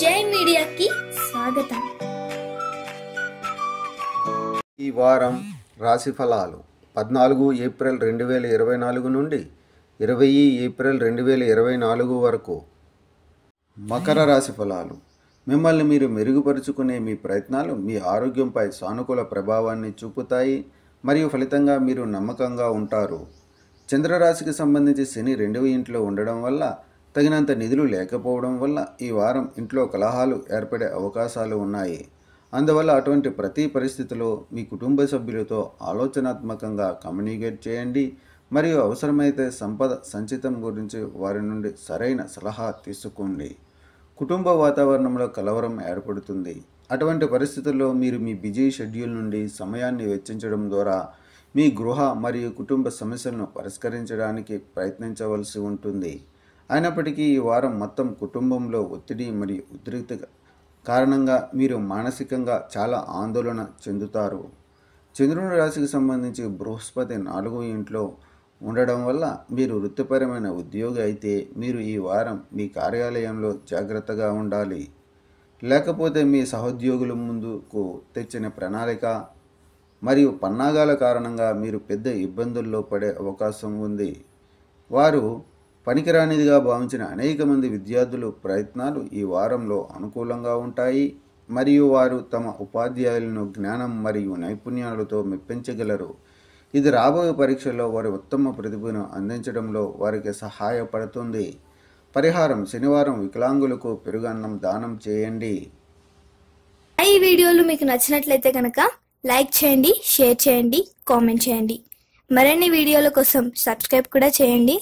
జై మీడియాకి స్వాగతం. ఈ వారం రాశి ఫలాలు 14 ఏప్రిల్ 2024 నుండి 20 ఏప్రిల్ 2024 వరకు. మకర రాశి ఫలాలు. మిమ్మల్ని మీరు మెరుగుపరుచుకునే మీ ప్రయత్నాలు మీ ఆరోగ్యంపై సానుకూల ప్రభావాన్ని చూపుతాయి మరియు ఫలితంగా మీరు నమ్మకంగా ఉంటారు. చంద్రరాశికి సంబంధించి శని 2వ ఇంట్లో ఉండడం వల్ల తగినంత నిధులు లేకపోవడం వల్ల ఈ వారం ఇంట్లో కలహాలు ఏర్పడే అవకాశాలు ఉన్నాయి. అందువల్ల అటువంటి ప్రతి పరిస్థితిలో మీ కుటుంబ సభ్యులతో ఆలోచనాత్మకంగా కమ్యూనికేట్ చేయండి మరియు అవసరమైతే సంపద సంచితం గురించి వారి నుండి సరైన సలహా తీసుకోండి. కుటుంబ వాతావరణంలో కలవరం ఏర్పడుతుంది. అటువంటి పరిస్థితుల్లో మీరు మీ బిజీ షెడ్యూల్ నుండి సమయాన్ని వెచ్చించడం ద్వారా మీ గృహ మరియు కుటుంబ సమస్యలను పరిష్కరించడానికి ప్రయత్నించవలసి ఉంటుంది. అయినప్పటికీ ఈ వారం మొత్తం కుటుంబంలో ఒత్తిడి మరియు ఉద్రిక్తత కారణంగా మీరు మానసికంగా చాలా ఆందోళన చెందుతారు. చంద్రుని రాశికి సంబంధించి బృహస్పతి 4వ ఇంట్లో ఉండడం వల్ల మీరు వృత్తిపరమైన ఉద్యోగి అయితే మీరు ఈ వారం మీ కార్యాలయంలో జాగ్రత్తగా ఉండాలి. లేకపోతే మీ సహోద్యోగుల ముందుకు తెచ్చిన ప్రణాళిక మరియు పన్నాగాల కారణంగా మీరు పెద్ద ఇబ్బందుల్లో పడే అవకాశం ఉంది. వారు పనికిరానిదిగా భావించిన అనేక మంది విద్యార్థుల ప్రయత్నాలు ఈ వారంలో అనుకూలంగా ఉంటాయి మరియు వారు తమ ఉపాధ్యాయులను జ్ఞానం మరియు నైపుణ్యాలతో మెప్పించగలరు. ఇది రాబోయే పరీక్షల్లో వారి ఉత్తమ ప్రతిభను అందించడంలో వారికి సహాయపడుతుంది. పరిహారం: శనివారం వికలాంగులకు పెరుగన్నం దానం చేయండి. ఈ వీడియోలు మీకు నచ్చినట్లయితే కనుక లైక్ చేయండి, షేర్ చేయండి, కామెంట్ చేయండి. మరిన్ని వీడియోల కోసం సబ్స్క్రైబ్ కూడా చేయండి.